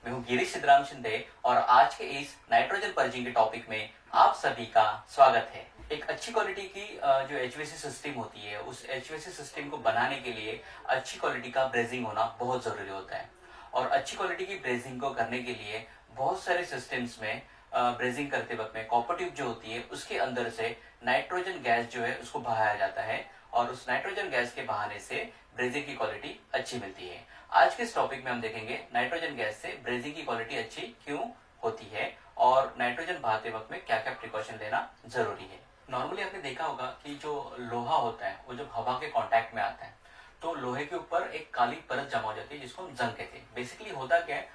मैं हूँ गिरीश सिद्धराम शिंदे और आज के इस नाइट्रोजन पर्जिंग के टॉपिक में आप सभी का स्वागत है। एक अच्छी क्वालिटी की जो एचवीएसी सिस्टम होती है, उस एचवीएसी सिस्टम को बनाने के लिए अच्छी क्वालिटी का ब्रेजिंग होना बहुत जरूरी होता है। और अच्छी क्वालिटी की ब्रेजिंग को करने के लिए बहुत सारे सिस्टम्स में ब्रेजिंग करते वक्त में कॉपर ट्यूब जो होती है उसके अंदर से नाइट्रोजन गैस जो है उसको बहाया जाता है और उस नाइट्रोजन गैस के बहाने से ब्रेजिंग की क्वालिटी अच्छी मिलती है। आज के इस टॉपिक में हम देखेंगे नाइट्रोजन गैस से ब्रेजिंग की क्वालिटी अच्छी क्यों होती है और नाइट्रोजन बहाते वक्त में क्या क्या प्रिकॉशन लेना जरूरी है। नॉर्मली आपने देखा होगा कि जो लोहा होता है वो जब हवा के कांटेक्ट में आता है तो लोहे के ऊपर एक काली परत जमा हो जाती है जिसको हम जंग कहते हैं। बेसिकली होता क्या है,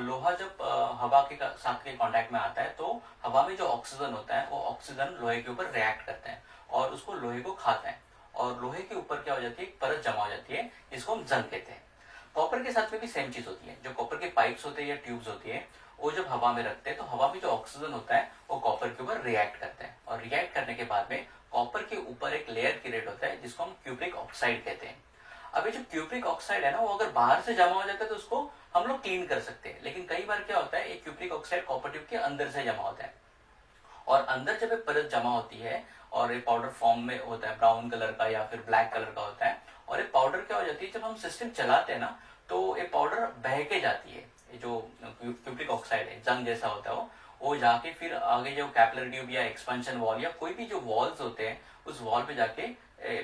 लोहा जब हवा के साथ के कांटेक्ट में आता है तो हवा में जो ऑक्सीजन होता है वो ऑक्सीजन लोहे के ऊपर रिएक्ट करता है और उसको लोहे को खाता है और लोहे के ऊपर क्या हो जाती है, एक परत जमा हो जाती है जिसको हम जंग कहते हैं। कॉपर के साथ में भी सेम चीज होती है। जो कॉपर के पाइप्स होते हैं या ट्यूब्स होती है वो जब हवा में रखते हैं तो हवा में जो ऑक्सीजन होता है वो कॉपर के ऊपर रिएक्ट करता है और रिएक्ट करने के बाद में कॉपर के ऊपर एक लेयर क्रिएट होता है जिसको हम क्यूप्रिक ऑक्साइड कहते हैं। अब ये जो क्यूप्रिक ऑक्साइड है ना, वो अगर बाहर से जमा हो जाता है तो उसको हम लोग क्लीन कर सकते हैं, लेकिन कई बार क्या होता है, एक क्यूप्रिक ऑक्साइड कॉपर ट्यूब के अंदर से जमा होता है और अंदर जब परत जमा होती है और ये पाउडर फॉर्म में होता है, ब्राउन कलर का या फिर ब्लैक कलर का होता है और ये पाउडर क्या हो जाती है, जब हम सिस्टम चलाते हैं ना तो ये पाउडर बह के जाती है। ये जो क्यूप्रिक ऑक्साइड है जंग जैसा होता है वो जाके फिर आगे जो कैपिलरी ट्यूब या एक्सपेंशन वॉल या कोई भी जो वॉल्स होते हैं उस वॉल पे जाके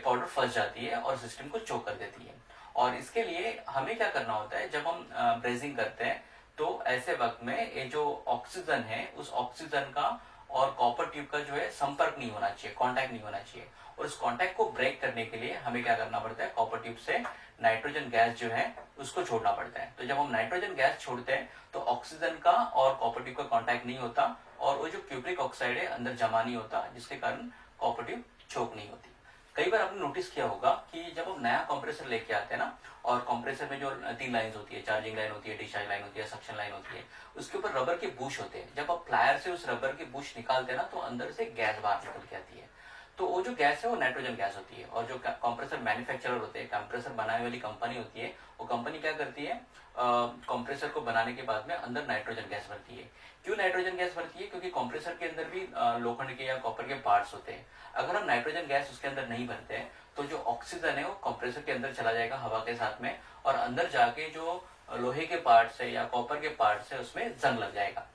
पाउडर फंस जाती है और सिस्टम को चोक कर देती है। और इसके लिए हमें क्या करना होता है, जब हम ब्रेजिंग करते हैं तो ऐसे वक्त में ये जो ऑक्सीजन है उस ऑक्सीजन का और कॉपर ट्यूब का जो है संपर्क नहीं होना चाहिए, कांटेक्ट नहीं होना चाहिए। और उस कांटेक्ट को ब्रेक करने के लिए हमें क्या करना पड़ता है, कॉपर ट्यूब से नाइट्रोजन गैस जो है उसको छोड़ना पड़ता है। तो जब हम नाइट्रोजन गैस छोड़ते हैं तो ऑक्सीजन का और कॉपर ट्यूब का कांटेक्ट नहीं होता और वो जो क्यूप्रिक ऑक्साइड है अंदर जमा नहीं होता, जिसके कारण कॉपर ट्यूब चोक नहीं होती। कई बार आपने नोटिस किया होगा कि जब हम नया कंप्रेसर लेके आते हैं ना और कंप्रेसर में जो 3 लाइन होती है, चार्जिंग लाइन होती है, डिस्चार्ज लाइन होती है, सक्शन लाइन होती है, उसके ऊपर रबर के बुश होते हैं। जब आप प्लायर से उस रबर के बुश निकालते हैं ना तो अंदर से गैस बाहर निकल के आती है। तो वो जो गैस है वो नाइट्रोजन गैस होती है और जो कंप्रेसर मैन्युफैक्चरर होते हैं, कंप्रेसर बनाने वाली कंपनी होती है, वो कंपनी क्या करती है, कंप्रेसर को बनाने के बाद में अंदर नाइट्रोजन गैस भरती है। क्यों नाइट्रोजन गैस भरती है? क्योंकि कंप्रेसर के अंदर भी लोखंड के या कॉपर के पार्ट्स होते हैं। अगर हम नाइट्रोजन गैस उसके अंदर नहीं भरते हैं तो जो ऑक्सीजन है वो कंप्रेसर के अंदर चला जाएगा हवा के साथ में और अंदर जाके जो लोहे के पार्ट्स है या कॉपर के पार्ट्स है उसमें जंग लग जाएगा।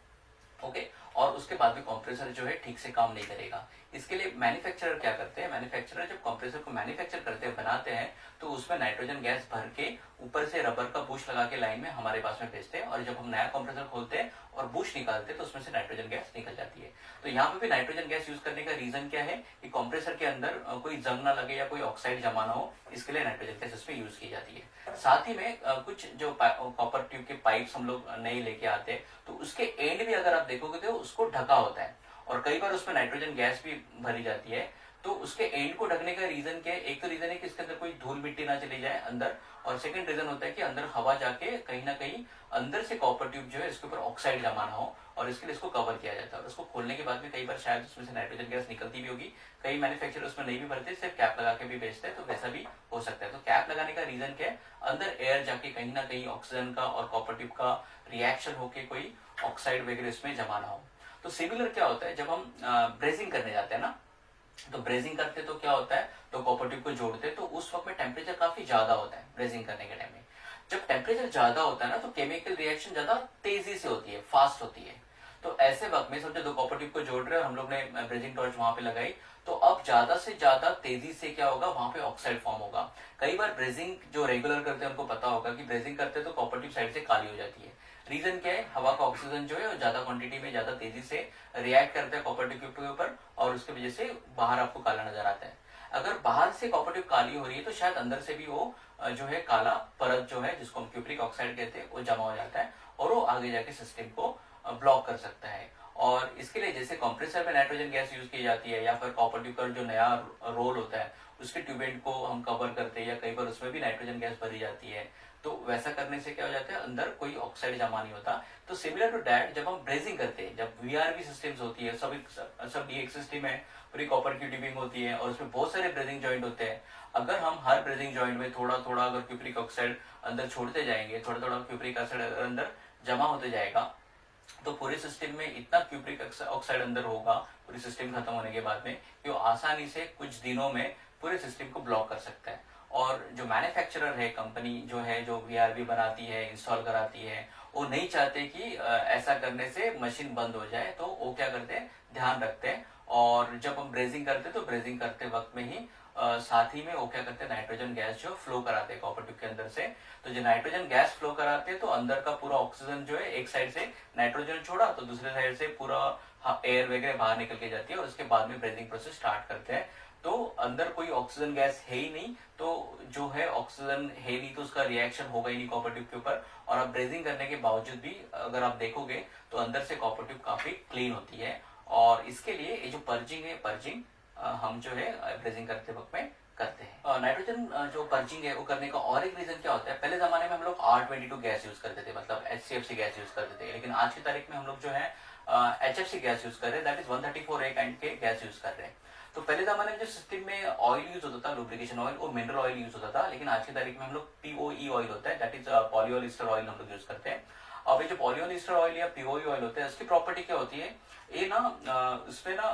ओके, और उसके बाद भी कंप्रेसर जो है ठीक से काम नहीं करेगा। इसके लिए मैन्युफैक्चरर क्या करते हैं, मैन्युफैक्चरर जब कंप्रेसर को मैन्युफैक्चर करते हैं, बनाते हैं, तो उसमें नाइट्रोजन गैस भर के ऊपर से रबर का बुश लगा के लाइन में हमारे पास में भेजते हैं और जब हम नया कंप्रेसर खोलते हैं और बुश निकालते हैं तो उसमें से नाइट्रोजन गैस निकल जाती है। तो यहाँ पे भी नाइट्रोजन गैस यूज करने का रीजन क्या है कि कंप्रेसर के अंदर कोई जंग ना लगे या कोई ऑक्साइड जमा ना हो, इसके लिए नाइट्रोजन गैस इसमें यूज की जाती है। साथ ही में कुछ जो कॉपर ट्यूब के पाइप्स हम लोग नए लेके आते हैं तो उसके एंड भी अगर आप देखोगे तो उसको ढका होता है और कई बार उसमें नाइट्रोजन गैस भी भरी जाती है। तो उसके एंड को ढकने का रीजन क्या है? एक तो रीजन है कि इसके अंदर कोई धूल मिट्टी ना चली जाए अंदर, और सेकंड रीजन होता है कि अंदर हवा जाके कहीं ना कहीं अंदर से कॉपर ट्यूब जो है इसके ऊपर ऑक्साइड जमा ना हो और इसके लिए इसको कवर किया जाता है। और इसको खोलने के बाद में कई बार शायद उसमें से नाइट्रोजन गैस निकलती भी होगी। कई मैन्युफैक्चरर उसमें नहीं भी भरते, सिर्फ कैप लगा के भी बेचते हैं, तो वैसा भी हो सकता है। तो कैप लगाने का रीजन क्या है? अंदर एयर जाके कहीं ना कहीं ऑक्सीजन का और कॉपर ट्यूब का रिएक्शन होके कोई ऑक्साइड वगैरह इसमें जमा ना हो। तो सिमिलर क्या होता है, जब हम ब्रेजिंग करने जाते हैं ना तो ब्रेजिंग करते तो क्या होता है, तो कॉपर ट्यूब को जोड़ते तो उस वक्त में टेम्परेचर काफी ज्यादा होता है ब्रेजिंग करने के टाइम में। जब टेम्परेचर ज्यादा होता है ना तो केमिकल रिएक्शन ज्यादा तेजी से होती है, फास्ट होती है। तो ऐसे वक्त में समझो 2 कॉपर ट्यूब को जोड़ रहे हैं और हम लोग ने ब्रेजिंग टॉर्च वहां पे लगाई तो अब ज्यादा से ज्यादा तेजी से क्या होगा, वहां पे ऑक्साइड फॉर्म होगा। कई बार ब्रेजिंग जो रेगुलर करते हैं उनको पता होगा कि ब्रेजिंग करते तो कॉपर ट्यूब साइड से काली हो जाती है। रीजन क्या है? हवा का ऑक्सीजन जो है वो ज्यादा क्वांटिटी में ज्यादा तेजी से रिएक्ट करता है कॉपर ट्यूब के ऊपर और उसकी वजह से बाहर आपको काला नजर आता है। अगर बाहर से कॉपर ट्यूब काली हो रही है तो शायद अंदर से भी वो जो है काला परत जो है जिसको हम क्यूप्रिक ऑक्साइड कहते हैं वो जमा हो जाता है और वो आगे जाके सिस्टम को ब्लॉक कर सकता है। और इसके लिए जैसे कंप्रेसर में नाइट्रोजन गैस यूज की जाती है या फिर कॉपर ट्यूब का जो नया रोल होता है उसके ट्यूबेंट को हम कवर करते हैं या कई बार उसमें भी नाइट्रोजन गैस भरी जाती है। तो वैसा करने से क्या हो जाता है, अंदर कोई ऑक्साइड जमा नहीं होता। तो सिमिलर टू दैट जब हम ब्रेजिंग करते हैं, जब वीआरबी सिस्टम्स होती है, सब डीएक्स सिस्टम है, पूरी कॉपर की ट्यूबिंग होती है और उसमें बहुत सारे ब्रेजिंग जॉइंट होते हैं। अगर हम हर ब्रेजिंग जॉइंट में थोड़ा थोड़ा अगर क्यूप्रिक ऑक्साइड अंदर छोड़ते जाएंगे, थोड़ा थोड़ा क्यूप्रिक ऑक्साइड अंदर जमा होते जाएगा तो पूरे सिस्टम में इतना क्यूप्रिक ऑक्साइड अंदर होगा पूरी सिस्टम खत्म होने के बाद में कि वो आसानी से कुछ दिनों में पूरे सिस्टम को ब्लॉक कर सकता है। और जो मैन्युफैक्चरर है, कंपनी जो है जो वीआरबी बनाती है, इंस्टॉल कराती है, वो नहीं चाहते कि ऐसा करने से मशीन बंद हो जाए, तो वो क्या करते हैं, ध्यान रखते हैं। और जब हम ब्रेजिंग करते हैं तो ब्रेजिंग करते वक्त में ही साथ ही में वो क्या करते हैं, नाइट्रोजन गैस जो फ्लो कराते हैं कॉपर ट्यूब के अंदर से। तो जो नाइट्रोजन गैस फ्लो कराते हैं तो अंदर का पूरा ऑक्सीजन जो है, एक साइड से नाइट्रोजन छोड़ा तो दूसरे साइड से पूरा एयर वगैरह बाहर निकल के जाती है, और उसके बाद में ब्रीदिंग प्रोसेस स्टार्ट करते हैं। तो अंदर कोई ऑक्सीजन गैस है ही नहीं, तो जो है ऑक्सीजन है नहीं तो उसका रिएक्शन होगा ही नहीं कॉपर ट्यूब के ऊपर। और आप ब्रेजिंग करने के बावजूद भी अगर आप देखोगे तो अंदर से कॉपर ट्यूब काफी क्लीन होती है। और इसके लिए ये जो पर्जिंग है, पर्जिंग हम जो है ब्रेजिंग करते वक्त में करते हैं। नाइट्रोजन जो पर्जिंग है वो करने का और एक रीजन क्या होता है, पहले जमाने में हम लोग R22 गैस यूज करते थे, मतलब HCFC गैस यूज करते थे, लेकिन आज की तारीख में हम लोग जो है HFC गैस यूज कर रहे हैं, दैट इज 134A काइंड के गैस यूज कर रहे हैं। तो पहले जमाने में जो सिस्टम में ऑयल यूज होता था, लुब्रिकेशन ऑयल और मिनरल ऑयल यूज होता था, लेकिन आज की तारीख में हम लोग POE ऑयल होता है, दैट इज पॉलीऑल ईस्टर ऑयल हम लोग यूज करते हैं। अब ये जो पॉलीऑल ईस्टर ऑयल या POE ऑयल होता है, इसकी प्रॉपर्टी क्या होती है, ये ना इसमें ना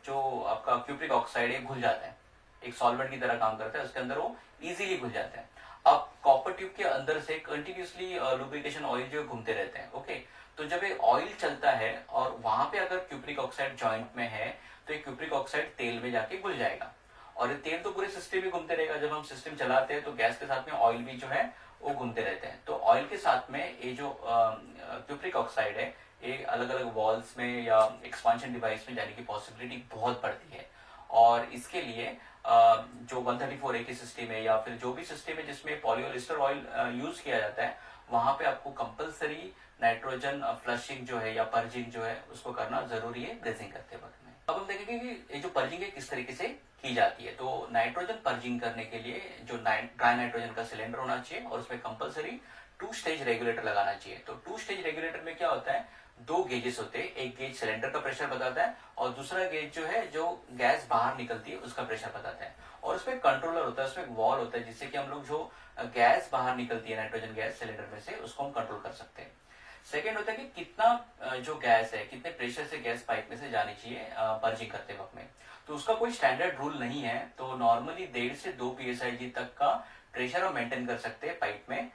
जो आपका क्यूप्रिक ऑक्साइड है घुल जाता है, एक सॉल्वेंट की तरह काम करता है, उसके अंदर वो इजीली घुल जाता है। अब कॉपर ट्यूब के अंदर से कंटिन्यूसली लुब्रिकेशन ऑयल जो घूमते रहते हैं, ओके। तो जब ये ऑयल चलता है और वहां पे अगर क्यूप्रिक ऑक्साइड जॉइंट में है तो ये क्यूप्रिक ऑक्साइड तेल में जाके घुल जाएगा, और ये तेल तो पूरे सिस्टम में घूमते रहेगा। जब हम सिस्टम चलाते हैं तो गैस के साथ में ऑयल भी जो है वो घूमते रहते हैं। तो ऑयल के साथ में ये जो क्यूप्रिक ऑक्साइड है, ये अलग अलग वॉल्स में या एक्सपांशन डिवाइस में जाने की पॉसिबिलिटी बहुत बढ़ती है। और इसके लिए जो 134A की सिस्टम है या फिर जो भी सिस्टम है जिसमें पॉलीऑल ईस्टर ऑयल यूज किया जाता है, वहां पे आपको कंपलसरी नाइट्रोजन फ्लशिंग जो है या पर्जिंग जो है उसको करना जरूरी है ब्रेजिंग करते वक्त में। अब हम देखेंगे कि ये जो पर्जिंग है किस तरीके से की जाती है। तो नाइट्रोजन पर्जिंग करने के लिए जो ड्राई नाइट्रोजन का सिलेंडर होना चाहिए और उसमें कंपलसरी 2 स्टेज रेगुलेटर लगाना चाहिए। तो 2 स्टेज रेगुलेटर में क्या होता है, 2 गेजेस होते हैं, एक गेज सिलेंडर का प्रेशर बताता है और दूसरा गेज जो है जो गैस बाहर निकलती है उसका प्रेशर बताता है। और उसमें कंट्रोलर होता है, उसमें एक वॉल होता है जिससे कि हम लोग जो गैस बाहर निकलती है नाइट्रोजन गैस सिलेंडर में से उसको हम कंट्रोल कर सकते हैं। सेकेंड होता है कि कितना जो गैस है, कितने प्रेशर से गैस पाइप में से जानी चाहिए पर्जिंग करते वक्त में। तो उसका कोई स्टैंडर्ड रूल नहीं है, तो नॉर्मली 1.5 से 2 PSIG तक का प्रेशर हम मेंटेन कर सकते हैं पाइप में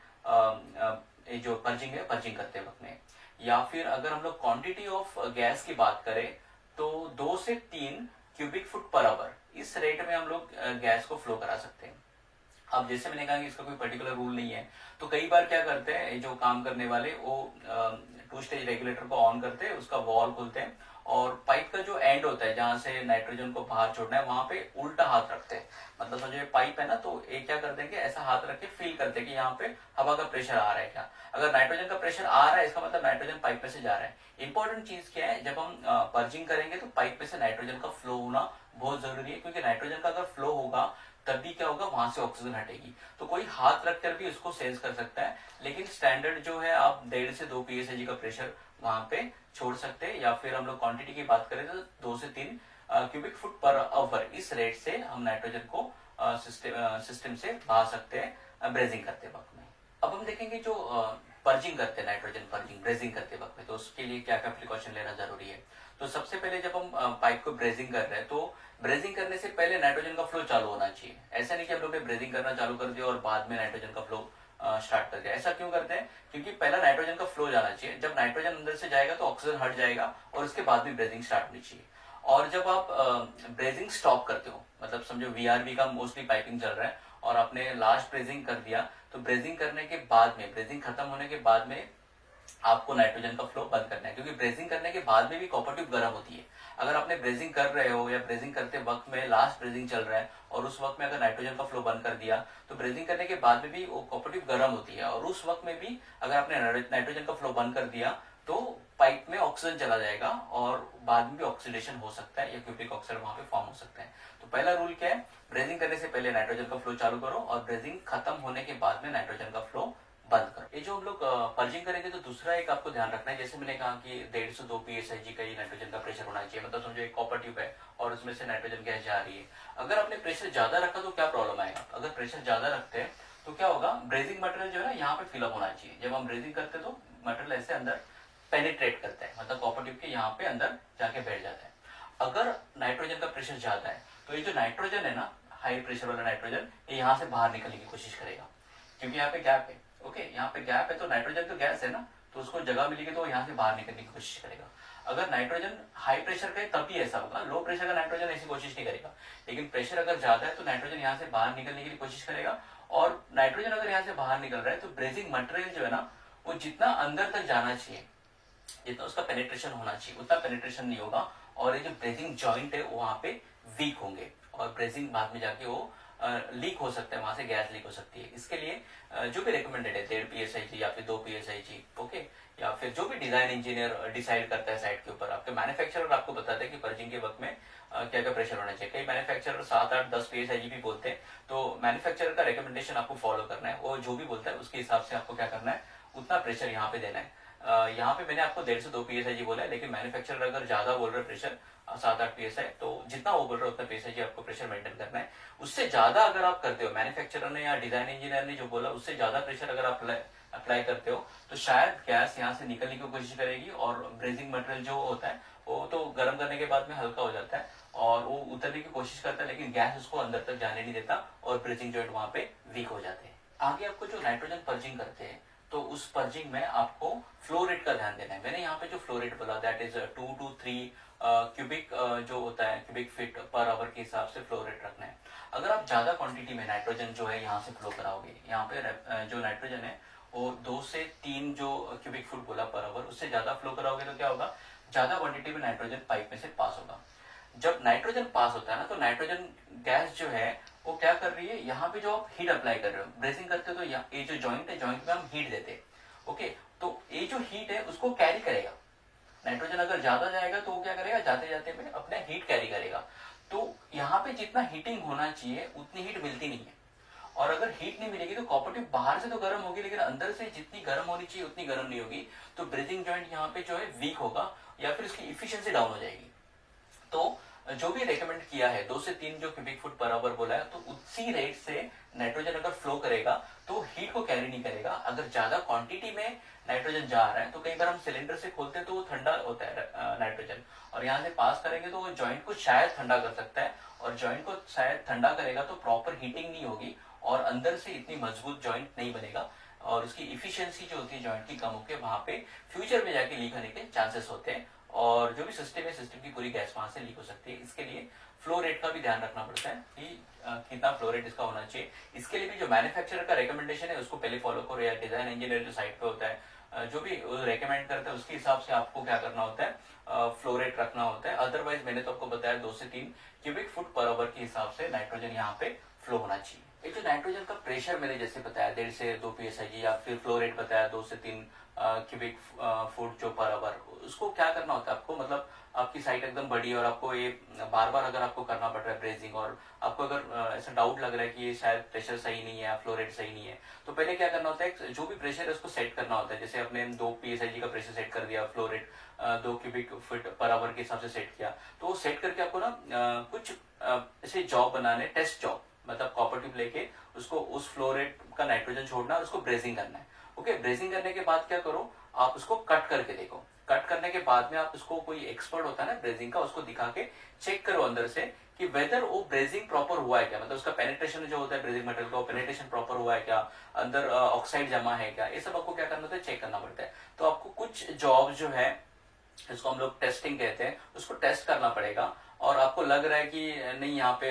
जो पर्जिंग है पर्जिंग करते वक्त में। या फिर अगर हम लोग क्वांटिटी ऑफ गैस की बात करें तो 2 से 3 क्यूबिक फुट पर आवर, इस रेट में हम लोग गैस को फ्लो करा सकते हैं। अब जैसे मैंने कहा कि इसका कोई पर्टिकुलर रूल नहीं है, तो कई बार क्या करते हैं जो काम करने वाले, वो 2 स्टेज रेगुलेटर को ऑन करते हैं, उसका वॉल खोलते हैं और पाइप का जो एंड होता है जहां से नाइट्रोजन को बाहर छोड़ना है वहां पे उल्टा हाथ रखते हैं। मतलब समझो ये पाइप है ना, तो ये क्या करते हैं कि ऐसा हाथ रख के फील करते हैं कि यहाँ पे हवा का प्रेशर आ रहा है क्या। अगर नाइट्रोजन का प्रेशर आ रहा है इसका मतलब नाइट्रोजन पाइप में से जा रहा है। इंपॉर्टेंट चीज क्या है, जब हम पर्जिंग करेंगे तो पाइप में से नाइट्रोजन का फ्लो होना बहुत जरूरी है, क्योंकि नाइट्रोजन का अगर फ्लो होगा तभी क्या होगा, वहां से ऑक्सीजन हटेगी। तो कोई हाथ रखकर भी उसको सेंस कर सकता है, लेकिन स्टैंडर्ड जो है आप 1.5 से 2 PSIG का प्रेशर वहां पे छोड़ सकते हैं। या फिर हम लोग क्वांटिटी की बात करें तो 2 से 3 क्यूबिक फुट पर आवर, इस रेट से हम नाइट्रोजन को सिस्टम से बहा सकते हैं ब्रेजिंग करते वक्त में। अब हम देखेंगे जो पर्जिंग करते हैं, नाइट्रोजन पर्जिंग ब्रेजिंग करते वक्त में, तो उसके लिए क्या क्या प्रिकॉशन लेना जरूरी है। तो सबसे पहले जब हम पाइप को ब्रेजिंग कर रहे हैं तो ब्रेजिंग करने से पहले नाइट्रोजन का फ्लो चालू होना चाहिए। ऐसा नहीं कि हम लोग ने ब्रेजिंग करना चालू कर दिया और बाद में नाइट्रोजन का फ्लो स्टार्ट कर दिया। ऐसा क्यों करते हैं, क्योंकि पहला नाइट्रोजन का फ्लो जाना चाहिए। जब नाइट्रोजन अंदर से जाएगा तो ऑक्सीजन हट जाएगा और उसके बाद में ब्रेजिंग स्टार्ट होनी चाहिए। और जब आप ब्रेजिंग स्टॉप करते हो, मतलब समझो VRB का मोस्टली पाइपिंग चल रहा है और आपने लास्ट ब्रेजिंग कर दिया, तो ब्रेजिंग करने के बाद में, ब्रेजिंग खत्म होने के बाद में आपको नाइट्रोजन का फ्लो बंद करना है, क्योंकि ब्रेजिंग करने के बाद में भी कॉपर ट्यूब गर्म होती है। अगर आपने ब्रेजिंग कर रहे हो या ब्रेजिंग करते वक्त में लास्ट ब्रेजिंग चल रहा है और उस वक्त में अगर नाइट्रोजन का फ्लो बंद कर दिया तो ब्रेजिंग करने के बाद में भी वो कॉपर ट्यूब गर्म होती है, और उस वक्त में भी अगर आपने नाइट्रोजन का फ्लो बंद कर दिया तो पाइप में ऑक्सीजन चला जाएगा और बाद में भी ऑक्सीडेशन हो सकता है या क्यूप्रिक ऑक्साइड वहां पे फॉर्म हो सकता है। तो पहला रूल क्या है, ब्रेजिंग करने से पहले नाइट्रोजन का फ्लो चालू करो और ब्रेजिंग खत्म होने के बाद में नाइट्रोजन का फ्लो बंद करो। ये जो हम लोग पर्जिंग करेंगे तो दूसरा एक आपको ध्यान रखना है, जैसे मैंने कहा कि 1.5 से 2 PSIG का ही नाइट्रोजन का प्रेशर होना चाहिए। मतलब समझो एक कॉपर ट्यूब है और उसमें से नाइट्रोजन गैस जा रही है। अगर आपने प्रेशर ज्यादा रखा तो क्या प्रॉब्लम आएगा, अगर प्रेशर ज्यादा रखते हैं तो क्या होगा, ब्रेजिंग मटेरियल जो है ना यहाँ पे फिलअप होना चाहिए। जब हम ब्रेजिंग करते हैं तो मटेरियल ऐसे अंदर पेनिट्रेट करता है, मतलब कॉपर ट्यूब के यहाँ पे अंदर जाके बैठ जाता है। अगर नाइट्रोजन का प्रेशर ज्यादा है तो ये जो नाइट्रोजन है ना, हाई प्रेशर वाला नाइट्रोजन, ये यहाँ से बाहर निकलने की कोशिश करेगा, क्योंकि यहाँ पे गैप है। ओके, यहाँ पे गैप है तो नाइट्रोजन तो गैस है ना, तो उसको जगह मिलेगी तो यहाँ से बाहर निकलने की कोशिश करेगा। अगर नाइट्रोजन हाई प्रेशर का है तब भी ऐसा होगा, लो प्रेशर का नाइट्रोजन ऐसी कोशिश नहीं करेगा। लेकिन प्रेशर अगर ज्यादा है तो नाइट्रोजन यहाँ से बाहर निकलने के लिए कोशिश करेगा, और नाइट्रोजन अगर यहाँ से बाहर निकल रहा है तो ब्रेजिंग मटेरियल जो है ना, वो जितना अंदर तक जाना चाहिए, जितना उसका पेनिट्रेशन होना चाहिए, उतना पेनिट्रेशन नहीं होगा, और ये जो ब्रेजिंग जॉइंट है वो वहां पे वीक होंगे, और ब्रेजिंग बाद में जाके वो लीक हो सकता है, वहां से गैस लीक हो सकती है। इसके लिए जो भी रिकमेंडेड है 1.5 PSIG या फिर 2 PSIG, ओके, या फिर जो भी डिजाइन इंजीनियर डिसाइड करता है साइट के ऊपर, आपके मैन्युफैक्चरर आपको बताता है कि पर्जिंग के वक्त में क्या क्या प्रेशर होना चाहिए। कई मैन्युफैक्चरर 7, 8, 10 PSIG भी बोलते हैं, तो मैन्युफैक्चरर का रिकमेंडेशन आपको फॉलो करना है, वो जो भी बोलता है उसके हिसाब से आपको क्या करना है, उतना प्रेशर यहाँ पे देना है। यहाँ पे मैंने आपको 1.5 से 2 PSIG बोला है, लेकिन मैन्युफैक्चरर अगर ज्यादा बोल रहे प्रेशर 7, 8 PSI, तो जितना वो बोल रहे उतना PSIG आपको प्रेशर मेंटेन करना है। उससे ज्यादा अगर आप करते हो, मैन्युफैक्चरर ने या डिजाइन इंजीनियर ने जो बोला उससे ज्यादा प्रेशर अगर आप अप्लाई करते हो, तो शायद गैस यहाँ से निकलने की कोशिश करेगी, और ब्रेजिंग मटेरियल जो होता है वो तो गर्म करने के बाद में हल्का हो जाता है और वो उतरने की कोशिश करता है, लेकिन गैस उसको अंदर तक जाने नहीं देता और ब्रेजिंग जॉइंट वहां पे वीक हो जाते हैं। आगे आपको जो नाइट्रोजन पर्जिंग करते हैं, तो उस पर्जिंग में आपको फ्लो रेट का ध्यान देना है। मैंने यहाँ पे जो फ्लो रेट बोला, दैट इज 2 to 3 क्यूबिक जो होता है क्यूबिक फीट पर आवर के हिसाब से फ्लो रेट रखना है। अगर आप ज्यादा क्वांटिटी में नाइट्रोजन जो है यहाँ से फ्लो कराओगे, यहाँ पे जो नाइट्रोजन है वो 2 से 3 जो क्यूबिक फुट बोला पर आवर, उससे ज्यादा फ्लो कराओगे तो क्या होगा, ज्यादा क्वांटिटी में नाइट्रोजन पाइप में से पास होगा। जब नाइट्रोजन पास होता है ना, तो नाइट्रोजन गैस जो है वो क्या कर रही है, यहाँ पे जो आप हीट अप्लाई कर रहे हो, ब्रेजिंग करते हो, तो ये जो जॉइंट है, जॉइंट में हम हीट देते हैं। ओके, तो ये जो हीट है उसको कैरी करेगा। नाइट्रोजन अगर ज्यादा जाएगा तो वो क्या करेगा, जाते जाते में अपने हीट कैरी करेगा। तो यहाँ पे जितना हीटिंग होना चाहिए उतनी हीट मिलती नहीं है, और अगर हीट नहीं मिलेगी तो कॉपर ट्यूब बाहर से तो गर्म होगी, लेकिन अंदर से जितनी गर्म होनी चाहिए उतनी गर्म नहीं होगी, तो ब्रीदिंग जॉइंट यहाँ पे जो है वीक होगा, या फिर उसकी इफिशियंसी डाउन हो जाएगी। तो जो भी रेकमेंड किया है 2 से 3 जो क्यूबिक फुट पर आवर बोला है, तो उसी रेट से नाइट्रोजन अगर फ्लो करेगा तो हीट को कैरी नहीं करेगा। अगर ज्यादा क्वांटिटी में नाइट्रोजन जा रहा है तो कई बार हम सिलेंडर से खोलते हैं तो वो ठंडा होता है नाइट्रोजन, और यहाँ से पास करेंगे तो वो जॉइंट को शायद ठंडा कर सकता है, और जॉइंट को शायद ठंडा करेगा तो प्रॉपर हीटिंग नहीं होगी और अंदर से इतनी मजबूत जॉइंट नहीं बनेगा, और उसकी इफिशियंसी जो होती है जॉइंट की कम होकर वहां पे फ्यूचर में जाके लीक होने के चांसेस होते हैं, और जो भी सिस्टम है सिस्टम की पूरी गैस वहां से लीक हो सकती है। इसके लिए फ्लो रेट का भी ध्यान रखना पड़ता है कि कितना फ्लो रेट इसका होना चाहिए। इसके लिए भी जो मैन्युफैक्चरर का रिकमेंडेशन है उसको पहले फॉलो करो, या डिजाइन इंजीनियर जो साइट पे होता है जो भी रेकमेंड करता है उसके हिसाब से आपको क्या करना होता है, फ्लो रेट रखना होता है। अदरवाइज मैंने तो आपको बताया 2 से 3 क्यूबिक फुट पर आवर के हिसाब से नाइट्रोजन यहाँ पे फ्लो होना चाहिए। ये जो नाइट्रोजन का प्रेशर मैंने जैसे बताया 1.5 से 2 PSIG, या फिर फ्लो रेट बताया 2 से 3 क्यूबिक फुट जो पर आवर, उसको क्या करना होता है आपको, मतलब आपकी साइट एकदम बड़ी और आपको ये बार बार अगर आपको करना पड़ रहा है ब्रेजिंग, और आपको अगर ऐसा डाउट लग रहा है कि ये शायद प्रेशर सही नहीं है, फ्लो रेट सही नहीं है, तो पहले क्या करना होता है, जो भी प्रेशर है उसको सेट करना होता है। जैसे अपने 2 PSIG का प्रेशर सेट कर दिया, flow rate 2 cubic foot per hour के हिसाब से सेट किया, तो वो सेट करके आपको ना कुछ ऐसे जॉब बनाने, टेस्ट जॉब, मतलब कॉपर ट्यूब लेके उसको उस फ्लो रेट का नाइट्रोजन छोड़ना और उसको ब्रेजिंग करना है। ओके, ब्रेजिंग करने के बाद क्या करो, आप उसको कट करके देखो। कट करने के बाद में आप उसको, कोई एक्सपर्ट होता है ना ब्रेजिंग का, उसको दिखा के चेक करो अंदर से कि वेदर वो ब्रेजिंग प्रॉपर हुआ है क्या, मतलब उसका पेनिट्रेशन जो होता है ब्रेजिंग मटेरियल का, पेनिट्रेशन प्रॉपर हुआ है क्या, अंदर ऑक्साइड जमा है क्या, ये सब आपको क्या करना होता है, चेक करना पड़ता है। तो आपको कुछ जॉब जो है इसको हम लोग टेस्टिंग कहते हैं, उसको टेस्ट करना पड़ेगा, और आपको लग रहा है कि नहीं यहाँ पे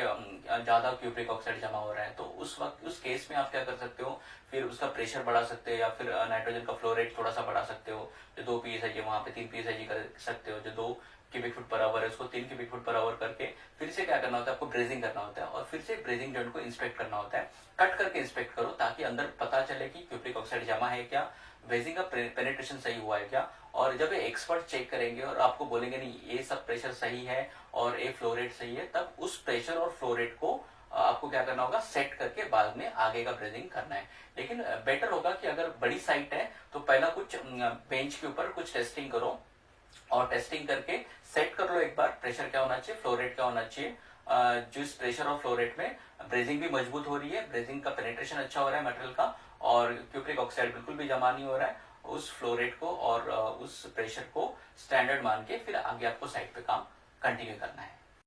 ज्यादा क्यूप्रिक ऑक्साइड जमा हो रहा है, तो उस वक्त उस केस में आप क्या कर सकते हो, फिर उसका प्रेशर बढ़ा सकते हो, या फिर नाइट्रोजन का फ्लो रेट थोड़ा सा बढ़ा सकते हो। जो 2 PSIG वहां पे 3 PSIG कर सकते हो, जो 2 क्यूबिक फुट पर आवर है उसको 3 क्यूबिक फुट पर आवर करके फिर से क्या करना होता है, आपको ब्रेजिंग करना होता है, और फिर से ब्रेजिंग जॉइंट को इंस्पेक्ट करना होता है। कट करके इंस्पेक्ट करो ताकि अंदर पता चले कि क्यूप्रिक ऑक्साइड जमा है क्या, ब्रेजिंग का पेनिट्रेशन सही हुआ है क्या। और जब एक्सपर्ट चेक करेंगे और आपको बोलेंगे नहीं ये सब प्रेशर सही है और ये फ्लो रेट सही है, तब उस प्रेशर और फ्लो रेट को आपको क्या करना होगा, सेट करके बाद में आगे का ब्रेजिंग करना है। लेकिन बेटर होगा कि अगर बड़ी साइट है तो पहला कुछ बेंच के ऊपर कुछ टेस्टिंग करो, और टेस्टिंग करके सेट कर लो एक बार प्रेशर क्या होना चाहिए, फ्लो रेट क्या होना चाहिए। जिस प्रेशर और फ्लो रेट में ब्रेजिंग भी मजबूत हो रही है, ब्रेजिंग का पेनिट्रेशन अच्छा हो रहा है मटेरियल का, और क्यूप्रिक ऑक्साइड बिल्कुल भी जमा नहीं हो रहा है, उस फ्लो रेट को और उस प्रेशर को स्टैंडर्ड मान के फिर आगे आपको साइट पे काम कंटिन्यू करना है।